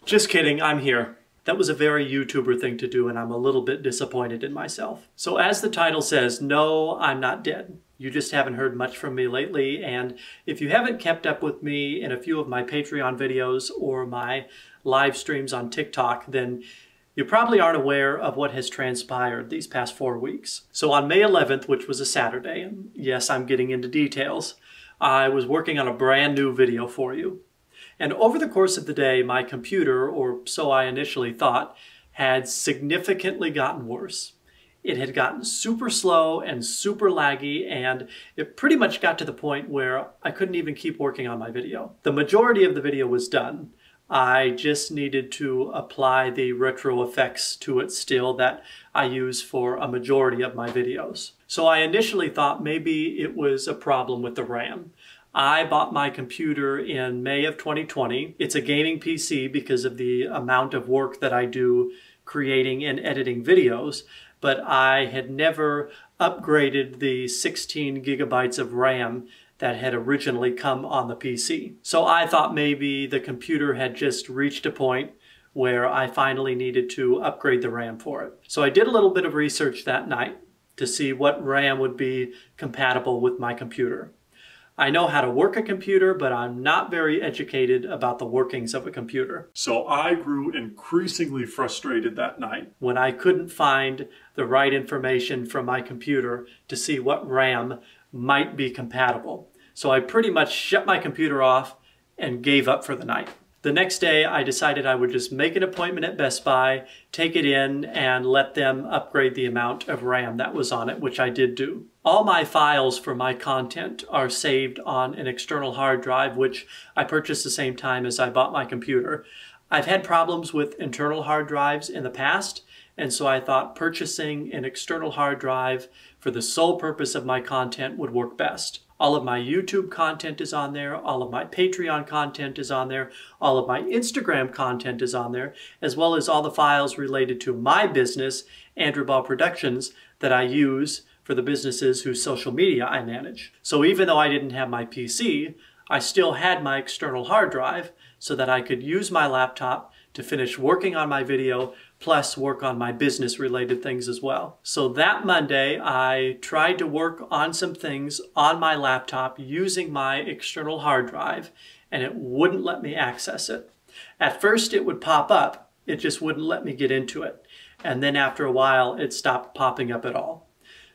Just kidding, I'm here. That was a very YouTuber thing to do, and I'm a little bit disappointed in myself. So as the title says, no, I'm not dead. You just haven't heard much from me lately, and if you haven't kept up with me in a few of my Patreon videos or my live streams on TikTok, then you probably aren't aware of what has transpired these past 4 weeks. So on May 11th, which was a Saturday, and yes, I'm getting into details, I was working on a brand new video for you. And over the course of the day, my computer, or so I initially thought, had significantly gotten worse. It had gotten super slow and super laggy, and it pretty much got to the point where I couldn't even keep working on my video. The majority of the video was done. I just needed to apply the retro effects to it still that I use for a majority of my videos. So I initially thought maybe it was a problem with the RAM. I bought my computer in May of 2020. It's a gaming PC because of the amount of work that I do creating and editing videos, but I had never upgraded the 16 gigabytes of RAM that had originally come on the PC. So I thought maybe the computer had just reached a point where I finally needed to upgrade the RAM for it. So I did a little bit of research that night to see what RAM would be compatible with my computer. I know how to work a computer, but I'm not very educated about the workings of a computer. So I grew increasingly frustrated that night when I couldn't find the right information from my computer to see what RAM might be compatible. So I pretty much shut my computer off and gave up for the night. The next day, I decided I would just make an appointment at Best Buy, take it in, and let them upgrade the amount of RAM that was on it, which I did do. All my files for my content are saved on an external hard drive, which I purchased the same time as I bought my computer. I've had problems with internal hard drives in the past, and so I thought purchasing an external hard drive for the sole purpose of my content would work best. All of my YouTube content is on there, all of my Patreon content is on there, all of my Instagram content is on there, as well as all the files related to my business, Andrew Ball Productions, that I use for the businesses whose social media I manage. So even though I didn't have my PC, I still had my external hard drive so that I could use my laptop to finish working on my video, plus work on my business related things as well. So that Monday, I tried to work on some things on my laptop using my external hard drive, and it wouldn't let me access it. At first it would pop up, it just wouldn't let me get into it. And then after a while, it stopped popping up at all.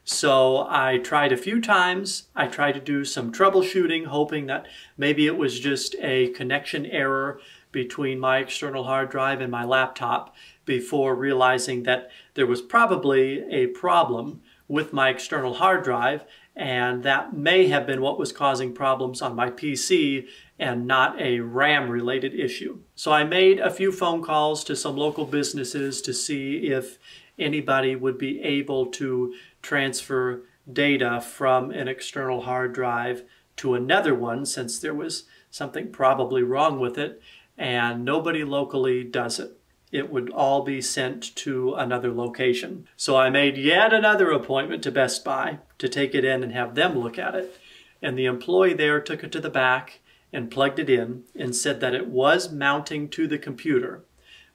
So I tried a few times. I tried to do some troubleshooting, hoping that maybe it was just a connection error between my external hard drive and my laptop, before realizing that there was probably a problem with my external hard drive, and that may have been what was causing problems on my PC and not a RAM related issue. So I made a few phone calls to some local businesses to see if anybody would be able to transfer data from an external hard drive to another one, since there was something probably wrong with it, and nobody locally does it. It would all be sent to another location. So I made yet another appointment to Best Buy to take it in and have them look at it. And the employee there took it to the back and plugged it in and said that it was mounting to the computer,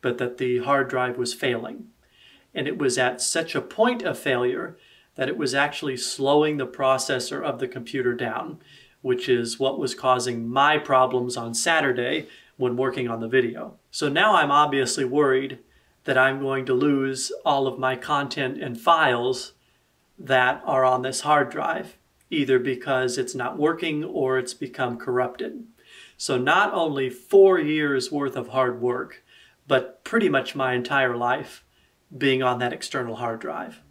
but that the hard drive was failing. And it was at such a point of failure that it was actually slowing the processor of the computer down, which is what was causing my problems on Saturday when working on the video. So now I'm obviously worried that I'm going to lose all of my content and files that are on this hard drive, either because it's not working or it's become corrupted. So not only 4 years worth of hard work, but pretty much my entire life being on that external hard drive.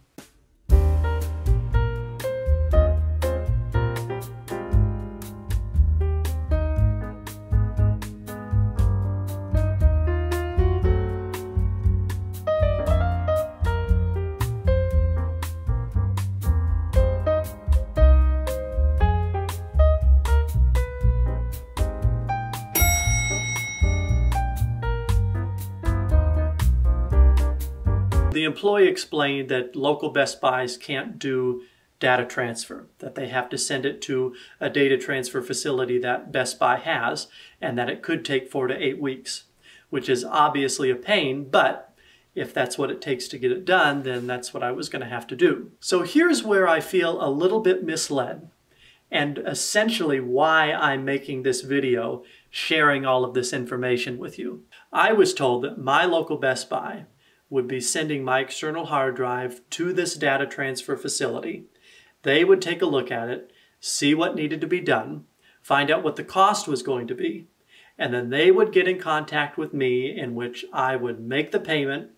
The employee explained that local Best Buys can't do data transfer, that they have to send it to a data transfer facility that Best Buy has, and that it could take 4 to 8 weeks. which is obviously a pain, but if that's what it takes to get it done, then that's what I was going to have to do. So here's where I feel a little bit misled, and essentially why I'm making this video sharing all of this information with you. I was told that my local Best Buy would be sending my external hard drive to this data transfer facility. They would take a look at it, see what needed to be done, find out what the cost was going to be, and then they would get in contact with me, in which I would make the payment,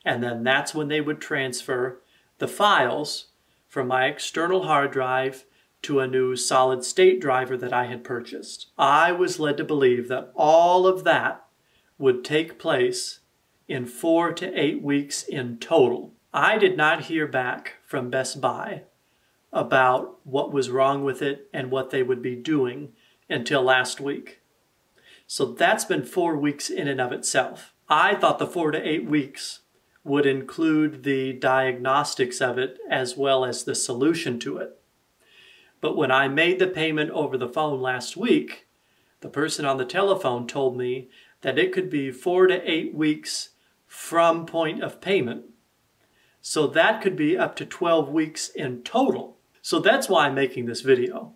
and then that's when they would transfer the files from my external hard drive to a new solid state driver that I had purchased. I was led to believe that all of that would take place in 4 to 8 weeks in total. I did not hear back from Best Buy about what was wrong with it and what they would be doing until last week. So that's been 4 weeks in and of itself. I thought the 4 to 8 weeks would include the diagnostics of it as well as the solution to it. But when I made the payment over the phone last week, the person on the telephone told me that it could be 4 to 8 weeks from point of payment. So that could be up to 12 weeks in total. So that's why I'm making this video.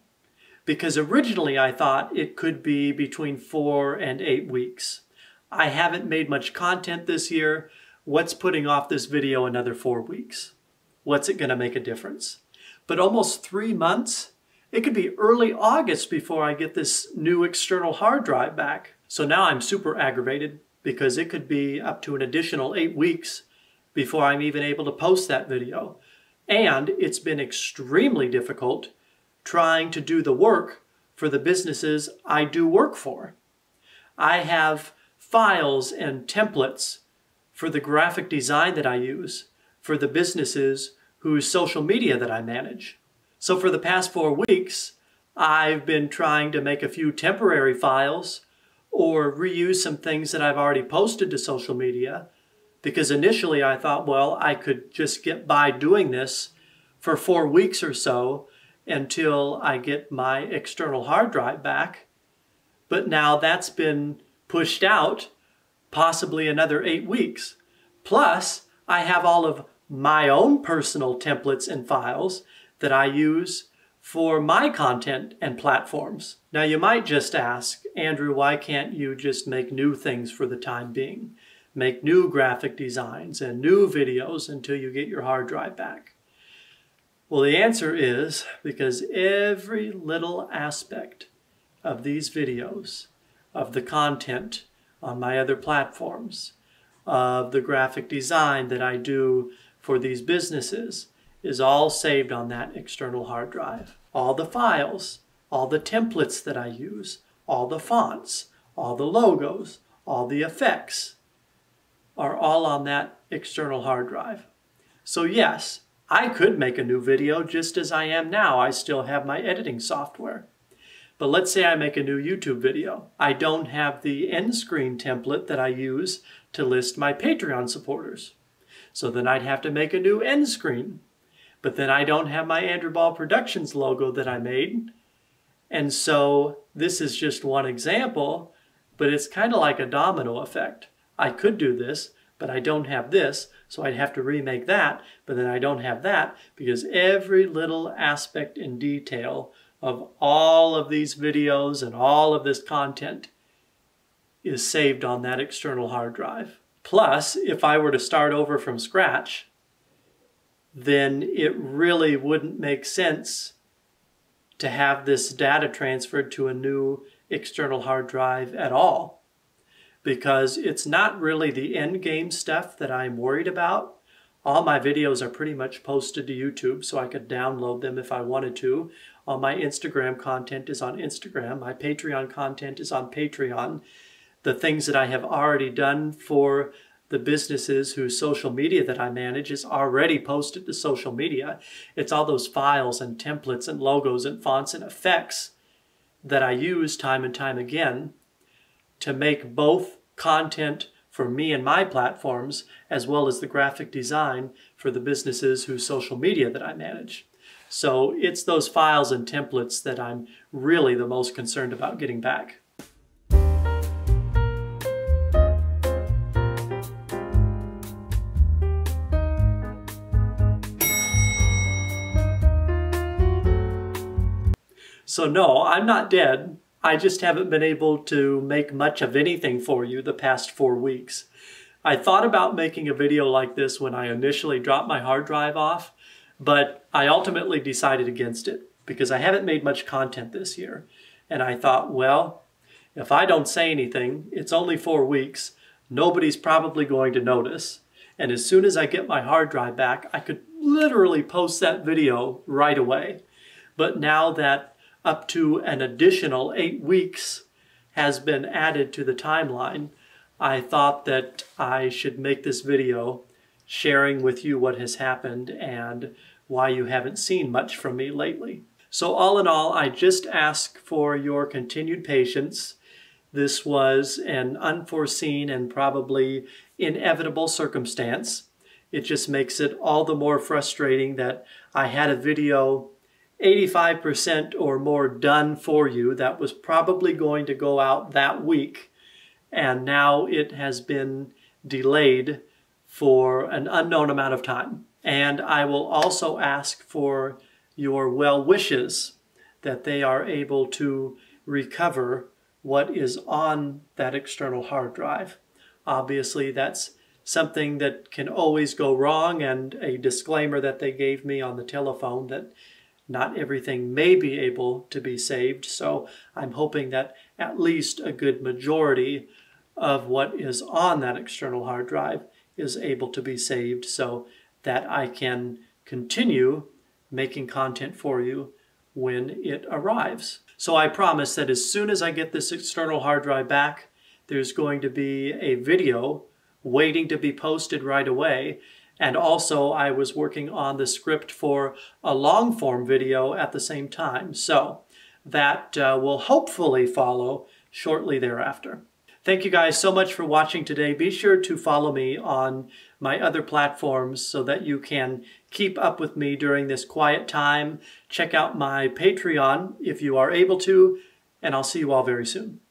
Because originally I thought it could be between 4 and 8 weeks. I haven't made much content this year. What's putting off this video another 4 weeks? What's it going to make a difference? But almost 3 months? It could be early August before I get this new external hard drive back. So now I'm super aggravated because it could be up to an additional 8 weeks before I'm even able to post that video. And it's been extremely difficult trying to do the work for the businesses I do work for. I have files and templates for the graphic design that I use for the businesses whose social media that I manage. So for the past 4 weeks, I've been trying to make a few temporary files or reuse some things that I've already posted to social media, because initially I thought, well, I could just get by doing this for 4 weeks or so until I get my external hard drive back. But now that's been pushed out possibly another 8 weeks. Plus, I have all of my own personal templates and files that I use for my content and platforms. Now you might just ask, Andrew, why can't you just make new things for the time being? Make new graphic designs and new videos until you get your hard drive back? Well, the answer is because every little aspect of these videos, of the content on my other platforms, of the graphic design that I do for these businesses, is all saved on that external hard drive. All the files, all the templates that I use, all the fonts, all the logos, all the effects are all on that external hard drive. So yes, I could make a new video just as I am now. I still have my editing software. But let's say I make a new YouTube video. I don't have the end screen template that I use to list my Patreon supporters. So then I'd have to make a new end screen. But then I don't have my Andrew Ball Productions logo that I made. And so this is just one example, but it's kind of like a domino effect. I could do this, but I don't have this, so I'd have to remake that, but then I don't have that, because every little aspect and detail of all of these videos and all of this content is saved on that external hard drive. Plus, if I were to start over from scratch, then it really wouldn't make sense to have this data transferred to a new external hard drive at all, because it's not really the end game stuff that I'm worried about. All my videos are pretty much posted to YouTube, so I could download them if I wanted to. All my Instagram content is on Instagram. My Patreon content is on Patreon. The things that I have already done for the businesses whose social media that I manage is already posted to social media. It's all those files and templates and logos and fonts and effects that I use time and time again to make both content for me and my platforms, as well as the graphic design for the businesses whose social media that I manage. So it's those files and templates that I'm really the most concerned about getting back. So no, I'm not dead. I just haven't been able to make much of anything for you the past 4 weeks. I thought about making a video like this when I initially dropped my hard drive off, but I ultimately decided against it because I haven't made much content this year. And I thought, well, if I don't say anything, it's only 4 weeks, nobody's probably going to notice. And as soon as I get my hard drive back, I could literally post that video right away. But now that up to an additional 8 weeks has been added to the timeline, I thought that I should make this video sharing with you what has happened and why you haven't seen much from me lately. So all in all, I just ask for your continued patience. This was an unforeseen and probably inevitable circumstance. It just makes it all the more frustrating that I had a video 85% or more done for you that was probably going to go out that week, and now it has been delayed for an unknown amount of time. And I will also ask for your well wishes that they are able to recover what is on that external hard drive. Obviously, that's something that can always go wrong, and a disclaimer that they gave me on the telephone that not everything may be able to be saved. So I'm hoping that at least a good majority of what is on that external hard drive is able to be saved so that I can continue making content for you when it arrives. So I promise that as soon as I get this external hard drive back, there's going to be a video waiting to be posted right away. And also I was working on the script for a long form video at the same time. So that will hopefully follow shortly thereafter. Thank you guys so much for watching today. Be sure to follow me on my other platforms so that you can keep up with me during this quiet time. Check out my Patreon if you are able to, and I'll see you all very soon.